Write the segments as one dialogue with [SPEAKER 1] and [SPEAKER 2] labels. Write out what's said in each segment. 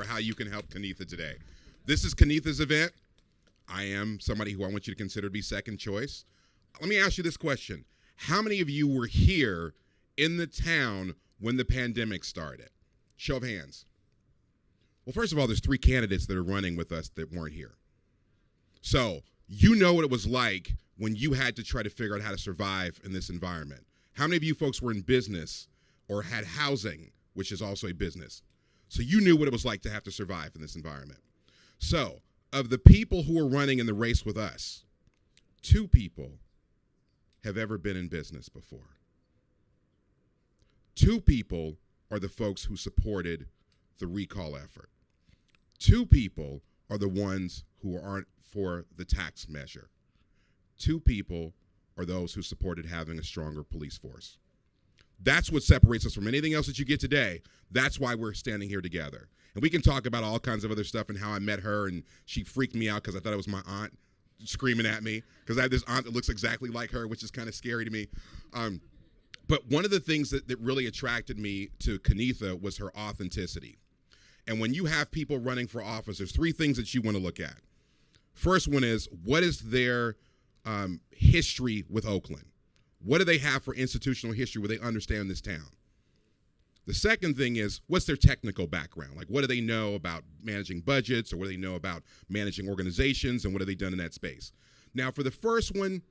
[SPEAKER 1] for how you can help Kenetha today. This is Kenetha's event. I am somebody who I want you to consider to be second choice. Let me ask you this question. How many of you were here in the town when the pandemic started? Show of hands. Well, first of all, there's 3 candidates that are running with us that weren't here. So you know what it was like when you had to try to figure out how to survive in this environment. How many of you folks were in business or had housing, which is also a business? So you knew what it was like to have to survive in this environment. So of the people who are running in the race with us, 2 people have ever been in business before. 2 people are the folks who supported the recall effort. 2 people are the ones who aren't for the tax measure. 2 people are those who supported having a stronger police force. That's what separates us from anything else that you get today. That's why we're standing here together. And we can talk about all kinds of other stuff and how I met her, and she freaked me out because I thought it was my aunt screaming at me, because I have this aunt that looks exactly like her, which is kind of scary to me. But one of the things that really attracted me to Kenetha was her authenticity. And when you have people running for office, there's 3 things that you want to look at. First one is, what is their history with Oakland? What do they have for institutional history where they understand this town? The second thing is, what's their technical background? Like, what do they know about managing budgets, or what do they know about managing organizations, and what have they done in that space? Now, for the first one,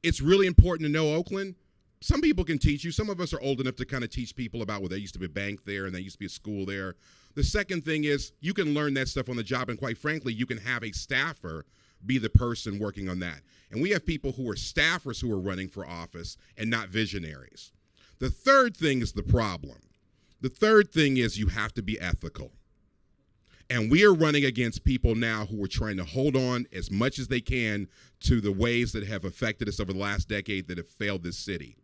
[SPEAKER 1] it's really important to know Oakland. Some people can teach you. Some of us are old enough to kind of teach people about, well, there used to be a bank there and there used to be a school there. The second thing is, you can learn that stuff on the job, and quite frankly, you can have a staffer be the person working on that. And we have people who are staffers who are running for office and not visionaries. The third thing is the problem. The third thing is, you have to be ethical. And we are running against people now who are trying to hold on as much as they can to the ways that have affected us over the last decade that have failed this city.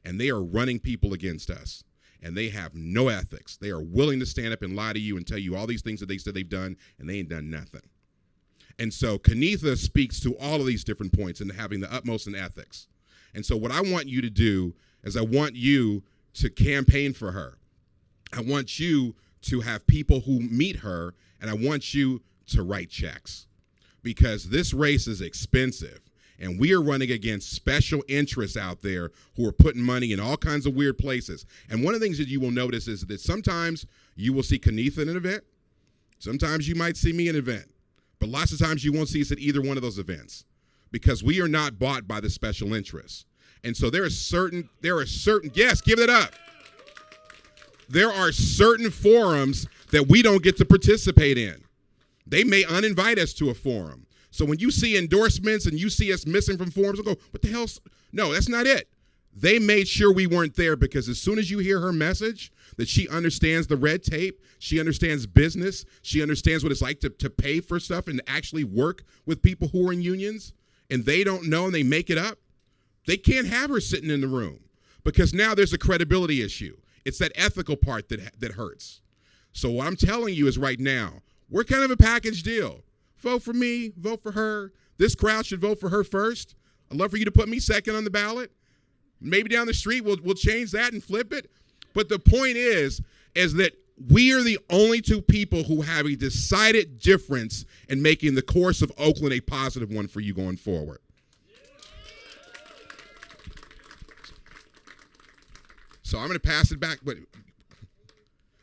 [SPEAKER 1] And they are running people against us. And they have no ethics. They are willing to stand up and lie to you and tell you all these things that they said they've done, and they ain't done nothing. And so Kenetha speaks to all of these different points and having the utmost in ethics. And so what I want you to do is, I want you to campaign for her. I want you to have people who meet her, and I want you to write checks, because this race is expensive. And we are running against special interests out there who are putting money in all kinds of weird places. And one of the things that you will notice is that sometimes you will see Kenetha in an event. Sometimes you might see me in an event. But lots of times you won't see us at either one of those events, because we are not bought by the special interests. And so there are certain, yes, give it up. There are certain forums that we don't get to participate in. They may uninvite us to a forum. So when you see endorsements and you see us missing from forums, you'll go, what the hell? No, that's not it. They made sure we weren't there, because as soon as you hear her message, that she understands the red tape, she understands business, she understands what it's like to pay for stuff and actually work with people who are in unions, and they don't know and they make it up, they can't have her sitting in the room, because now there's a credibility issue. It's that ethical part that hurts. So what I'm telling you is, right now, we're kind of a package deal. Vote for me, vote for her. This crowd should vote for her first. I'd love for you to put me second on the ballot. Maybe down the street we'll change that and flip it. But the point is that we are the only 2 people who have a decided difference in making the course of Oakland a positive one for you going forward. So I'm going to pass it back, but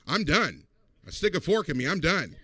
[SPEAKER 1] I'm done. Stick a fork in me, I'm done.